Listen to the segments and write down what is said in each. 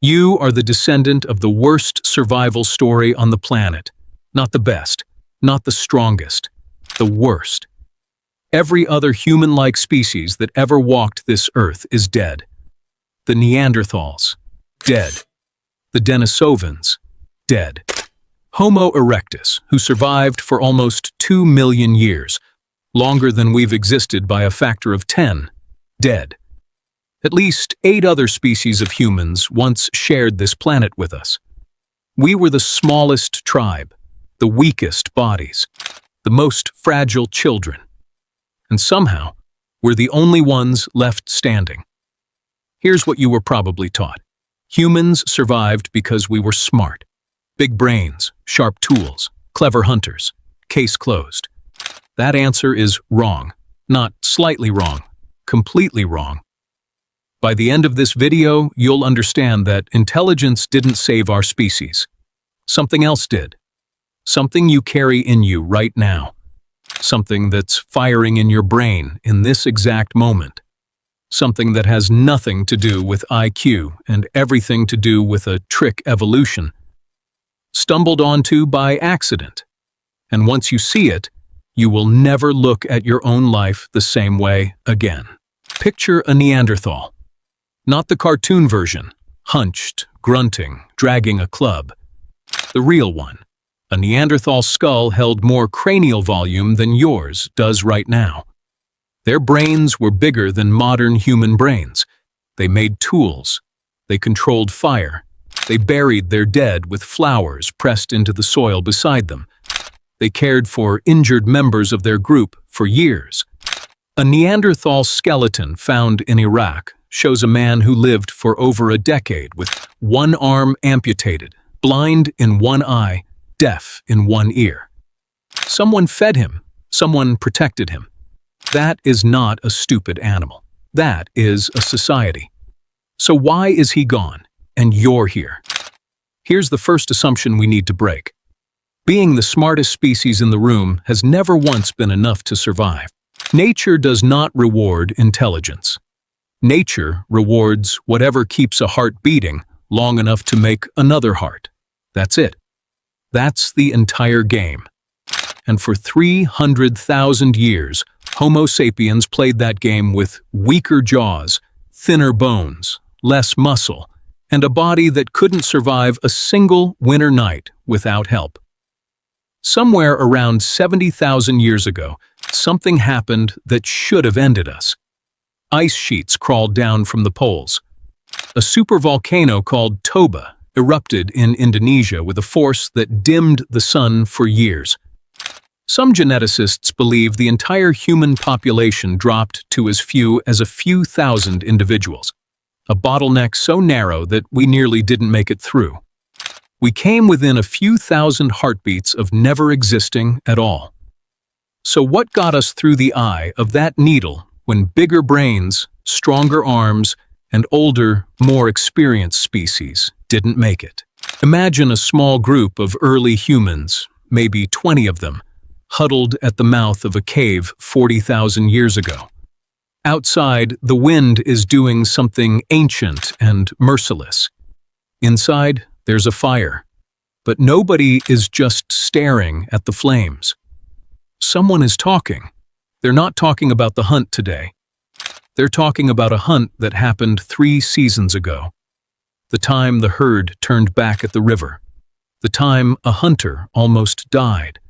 You are the descendant of the worst survival story on the planet. Not the best, not the strongest, the worst. Every other human-like species that ever walked this earth is dead. The Neanderthals, dead. The Denisovans, dead. Homo erectus, who survived for almost 2 million years, longer than we've existed by a factor of 10, dead. At least 8 other species of humans once shared this planet with us. We were the smallest tribe, the weakest bodies, the most fragile children. And somehow, we're the only ones left standing. Here's what you were probably taught. Humans survived because we were smart. Big brains, sharp tools, clever hunters. Case closed. That answer is wrong. Not slightly wrong, completely wrong. By the end of this video, you'll understand that intelligence didn't save our species. Something else did. Something you carry in you right now. Something that's firing in your brain in this exact moment. Something that has nothing to do with IQ and everything to do with a trick evolution. Stumbled onto by accident. And once you see it, you will never look at your own life the same way again. Picture a Neanderthal. Not the cartoon version, hunched, grunting, dragging a club. The real one. A Neanderthal skull held more cranial volume than yours does right now. Their brains were bigger than modern human brains. They made tools. They controlled fire. They buried their dead with flowers pressed into the soil beside them. They cared for injured members of their group for years. A Neanderthal skeleton found in Iraq shows a man who lived for over a decade with one arm amputated, blind in one eye, deaf in one ear. Someone fed him. Someone protected him. That is not a stupid animal. That is a society. So why is he gone, and you're here? Here's the first assumption we need to break. Being the smartest species in the room has never once been enough to survive. Nature does not reward intelligence. Nature rewards whatever keeps a heart beating long enough to make another heart. That's it. That's the entire game. And for 300,000 years, Homo sapiens played that game with weaker jaws, thinner bones, less muscle, and a body that couldn't survive a single winter night without help. Somewhere around 70,000 years ago, something happened that should have ended us. Ice sheets crawled down from the poles. A supervolcano called Toba erupted in Indonesia with a force that dimmed the sun for years. Some geneticists believe the entire human population dropped to as few as a few thousand individuals, a bottleneck so narrow that we nearly didn't make it through. We came within a few thousand heartbeats of never existing at all. So what got us through the eye of that needle when bigger brains, stronger arms, and older, more experienced species didn't make it? Imagine a small group of early humans, maybe 20 of them, huddled at the mouth of a cave 40,000 years ago. Outside, the wind is doing something ancient and merciless. Inside, there's a fire. But nobody is just staring at the flames. Someone is talking. They're not talking about the hunt today. They're talking about a hunt that happened 3 seasons ago. The time the herd turned back at the river. The time a hunter almost died.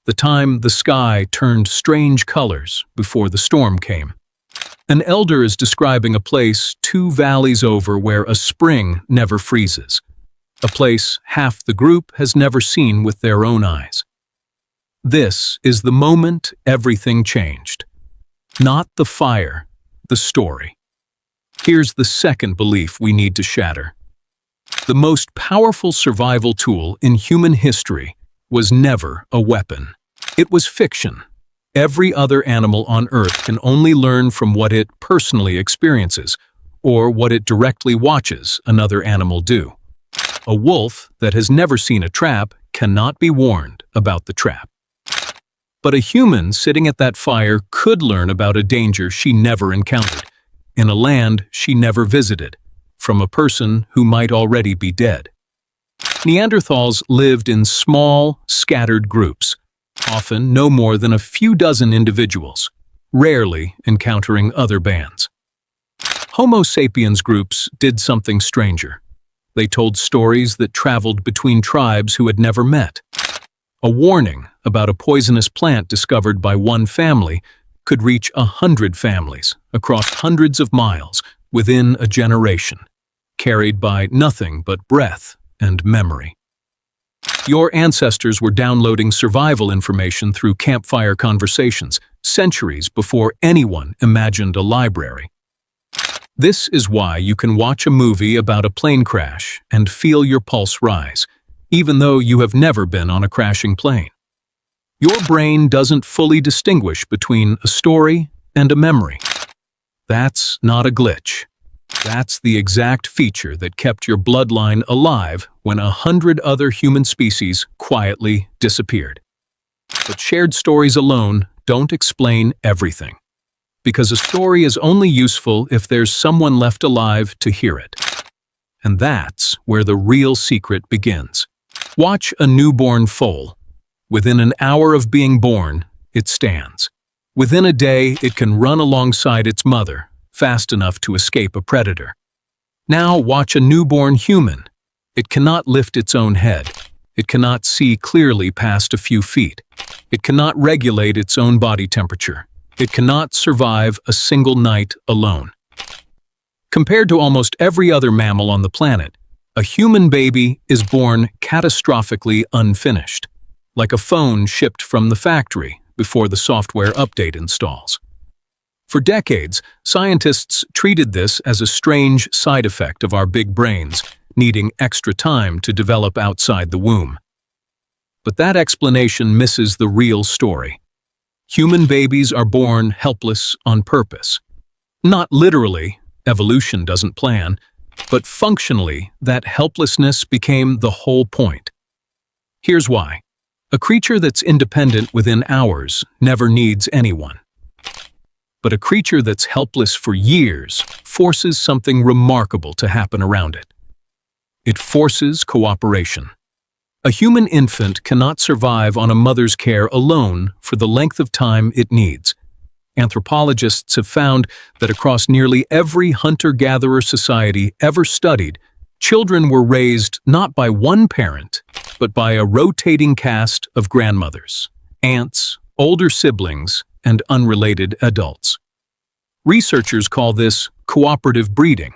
The time the sky turned strange colors before the storm came. An elder is describing a place 2 valleys over where a spring never freezes. A place half the group has never seen with their own eyes. This is the moment everything changed. Not the fire, the story. Here's the second belief we need to shatter. The most powerful survival tool in human history was never a weapon. It was fiction. Every other animal on Earth can only learn from what it personally experiences, or what it directly watches another animal do. A wolf that has never seen a trap cannot be warned about the trap. But a human sitting at that fire could learn about a danger she never encountered, in a land she never visited, from a person who might already be dead. Neanderthals lived in small, scattered groups, often no more than a few dozen individuals, rarely encountering other bands. Homo sapiens groups did something stranger. They told stories that traveled between tribes who had never met. A warning about a poisonous plant discovered by one family could reach 100 families across hundreds of miles within a generation, carried by nothing but breath and memory. Your ancestors were downloading survival information through campfire conversations centuries before anyone imagined a library. This is why you can watch a movie about a plane crash and feel your pulse rise, even though you have never been on a crashing plane. Your brain doesn't fully distinguish between a story and a memory. That's not a glitch. That's the exact feature that kept your bloodline alive when 100 other human species quietly disappeared. But shared stories alone don't explain everything, because a story is only useful if there's someone left alive to hear it. And that's where the real secret begins. Watch a newborn foal. Within an hour of being born, it stands. Within a day, it can run alongside its mother, fast enough to escape a predator. Now watch a newborn human. It cannot lift its own head. It cannot see clearly past a few feet. It cannot regulate its own body temperature. It cannot survive a single night alone. Compared to almost every other mammal on the planet, a human baby is born catastrophically unfinished, like a phone shipped from the factory before the software update installs. For decades, scientists treated this as a strange side effect of our big brains, needing extra time to develop outside the womb. But that explanation misses the real story. Human babies are born helpless on purpose. Not literally, evolution doesn't plan, but functionally, that helplessness became the whole point. Here's why. A creature that's independent within hours never needs anyone. But a creature that's helpless for years forces something remarkable to happen around it. It forces cooperation. A human infant cannot survive on a mother's care alone for the length of time it needs. Anthropologists have found that across nearly every hunter-gatherer society ever studied, children were raised not by one parent, but by a rotating cast of grandmothers, aunts, older siblings, and unrelated adults. Researchers call this cooperative breeding,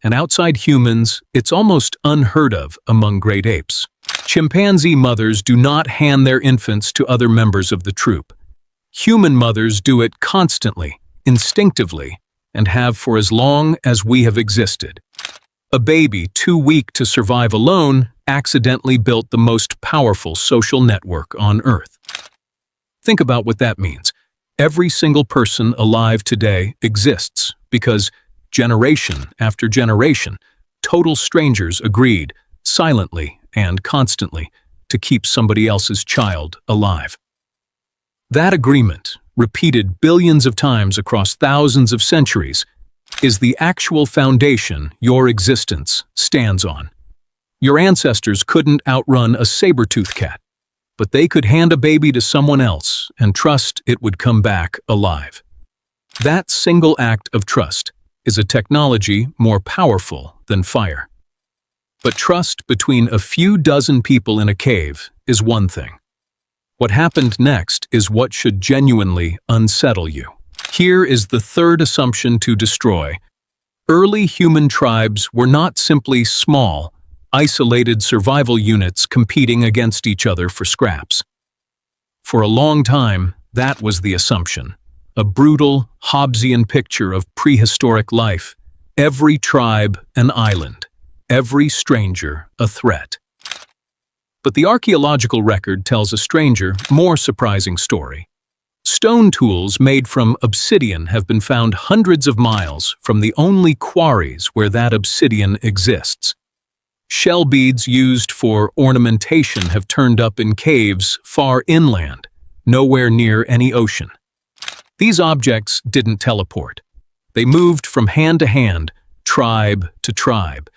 and outside humans, it's almost unheard of among great apes. Chimpanzee mothers do not hand their infants to other members of the troop. Human mothers do it constantly, instinctively, and have for as long as we have existed. A baby too weak to survive alone accidentally built the most powerful social network on Earth. Think about what that means. Every single person alive today exists because, generation after generation, total strangers agreed, silently and constantly, to keep somebody else's child alive. That agreement, repeated billions of times across thousands of centuries, is the actual foundation your existence stands on. Your ancestors couldn't outrun a saber-toothed cat, but they could hand a baby to someone else and trust it would come back alive. That single act of trust is a technology more powerful than fire. But trust between a few dozen people in a cave is one thing. What happened next is what should genuinely unsettle you. Here is the third assumption to destroy. Early human tribes were not simply small, isolated survival units competing against each other for scraps. For a long time, that was the assumption. A brutal, Hobbesian picture of prehistoric life. Every tribe an island. Every stranger a threat. But the archaeological record tells a stranger, more surprising story. Stone tools made from obsidian have been found hundreds of miles from the only quarries where that obsidian exists. Shell beads used for ornamentation have turned up in caves far inland, nowhere near any ocean. These objects didn't teleport. They moved from hand to hand, tribe to tribe,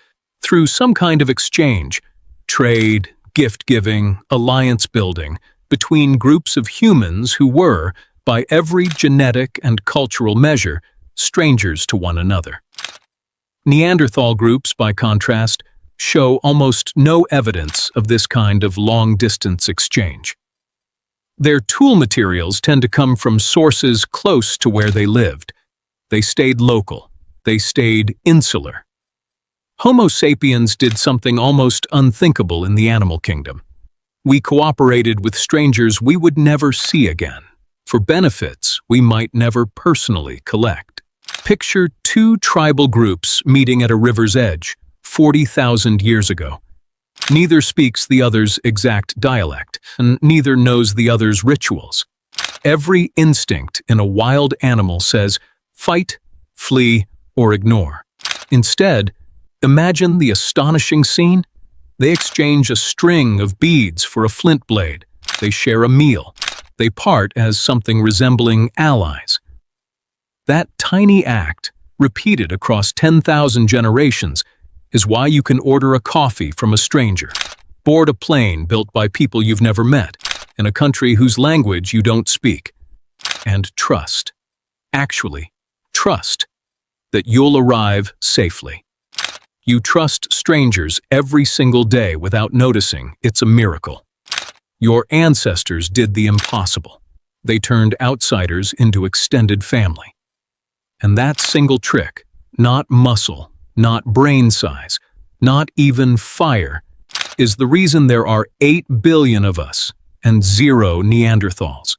through some kind of exchange, trade, gift-giving, alliance-building, between groups of humans who were, by every genetic and cultural measure, strangers to one another. Neanderthal groups, by contrast, show almost no evidence of this kind of long-distance exchange. Their tool materials tend to come from sources close to where they lived. They stayed local. They stayed insular. Homo sapiens did something almost unthinkable in the animal kingdom. We cooperated with strangers we would never see again, for benefits we might never personally collect. Picture two tribal groups meeting at a river's edge 40,000 years ago. Neither speaks the other's exact dialect, and neither knows the other's rituals. Every instinct in a wild animal says, fight, flee, or ignore. Instead, imagine the astonishing scene. They exchange a string of beads for a flint blade. They share a meal. They part as something resembling allies. That tiny act, repeated across 10,000 generations, is why you can order a coffee from a stranger, board a plane built by people you've never met, in a country whose language you don't speak, and trust, actually, trust, that you'll arrive safely. You trust strangers every single day without noticing it's a miracle. Your ancestors did the impossible. They turned outsiders into extended family. And that single trick, not muscle, not brain size, not even fire, is the reason there are 8 billion of us and 0 Neanderthals.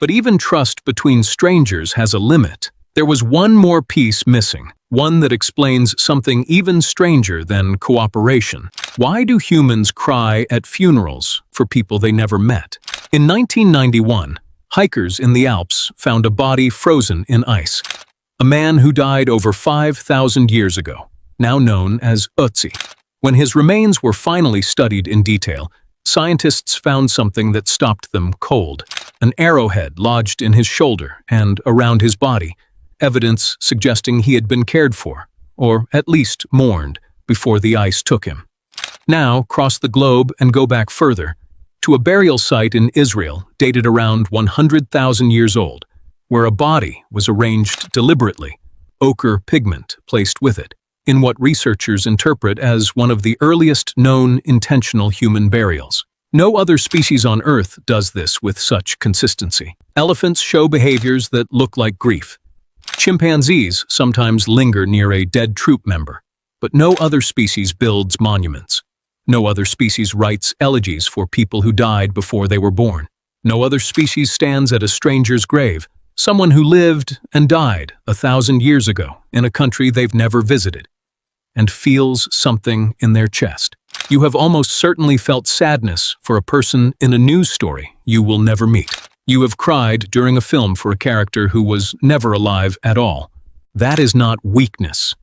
But even trust between strangers has a limit. There was one more piece missing, one that explains something even stranger than cooperation. Why do humans cry at funerals for people they never met? In 1991, hikers in the Alps found a body frozen in ice. A man who died over 5,000 years ago, now known as Ötzi. When his remains were finally studied in detail, scientists found something that stopped them cold. An arrowhead lodged in his shoulder and around his body, evidence suggesting he had been cared for, or at least mourned, before the ice took him. Now, cross the globe and go back further, to a burial site in Israel dated around 100,000 years old, where a body was arranged deliberately, ochre pigment placed with it, in what researchers interpret as one of the earliest known intentional human burials. No other species on Earth does this with such consistency. Elephants show behaviors that look like grief. Chimpanzees sometimes linger near a dead troop member, but no other species builds monuments. No other species writes elegies for people who died before they were born. No other species stands at a stranger's grave, someone who lived and died 1,000 years ago in a country they've never visited, and feels something in their chest. You have almost certainly felt sadness for a person in a news story you will never meet. You have cried during a film for a character who was never alive at all. That is not weakness.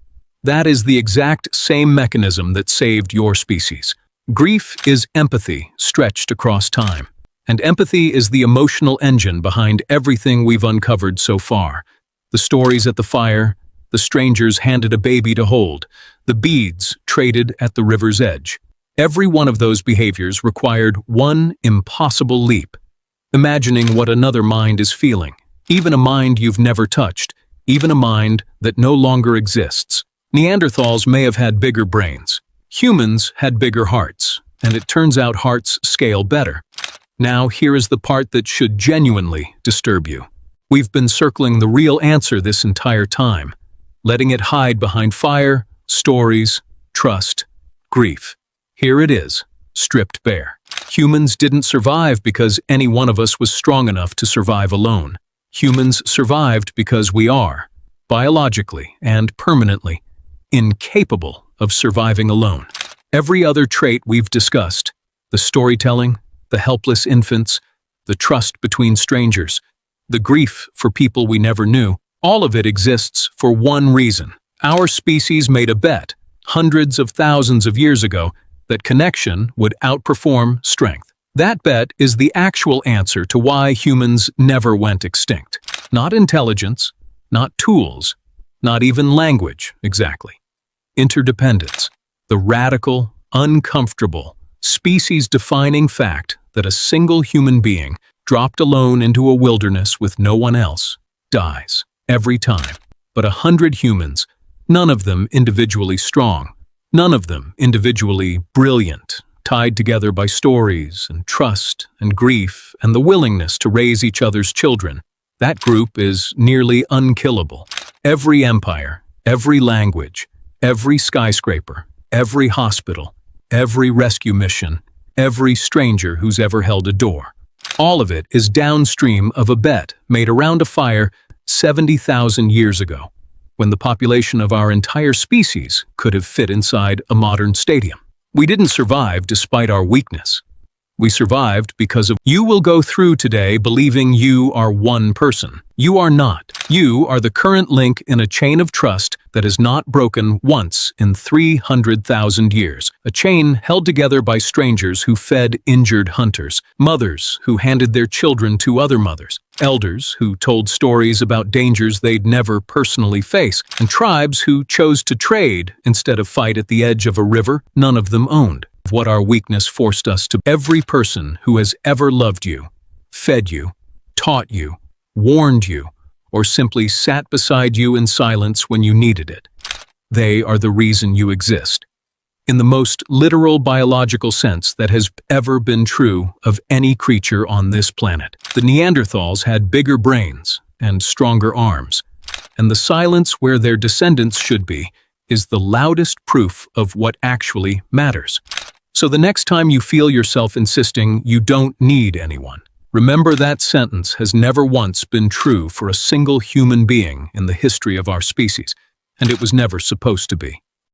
That is the exact same mechanism that saved your species. Grief is empathy stretched across time. And empathy is the emotional engine behind everything we've uncovered so far. The stories at the fire, the strangers handed a baby to hold, the beads traded at the river's edge. Every one of those behaviors required one impossible leap. Imagining what another mind is feeling, even a mind you've never touched, even a mind that no longer exists. Neanderthals may have had bigger brains. Humans had bigger hearts, and it turns out hearts scale better. Now, here is the part that should genuinely disturb you. We've been circling the real answer this entire time, letting it hide behind fire, stories, trust, grief. Here it is, stripped bare. Humans didn't survive because any one of us was strong enough to survive alone. Humans survived because we are, biologically and permanently, incapable of surviving alone. Every other trait we've discussed, the storytelling, the helpless infants, the trust between strangers, the grief for people we never knew, all of it exists for one reason. Our species made a bet, hundreds of thousands of years ago, that connection would outperform strength. That bet is the actual answer to why humans never went extinct. Not intelligence, not tools, not even language, exactly. Interdependence. The radical, uncomfortable, species-defining fact that a single human being, dropped alone into a wilderness with no one else, dies every time. But 100 humans, none of them individually strong, none of them individually brilliant, tied together by stories and trust and grief and the willingness to raise each other's children. That group is nearly unkillable. Every empire, every language, every skyscraper, every hospital, every rescue mission, every stranger who's ever held a door. All of it is downstream of a bet made around a fire 70,000 years ago, when the population of our entire species could have fit inside a modern stadium. We didn't survive despite our weakness. We survived because of you will go through today believing you are one person. You are not. You are the current link in a chain of trust that is not broken once in 300,000 years. A chain held together by strangers who fed injured hunters, mothers who handed their children to other mothers, elders who told stories about dangers they'd never personally face, and tribes who chose to trade instead of fight at the edge of a river none of them owned. What our weakness forced us to. Every person who has ever loved you, fed you, taught you, warned you, or simply sat beside you in silence when you needed it. They are the reason you exist. In the most literal biological sense that has ever been true of any creature on this planet. The Neanderthals had bigger brains and stronger arms, and the silence where their descendants should be is the loudest proof of what actually matters. So the next time you feel yourself insisting you don't need anyone, remember that sentence has never once been true for a single human being in the history of our species, and it was never supposed to be.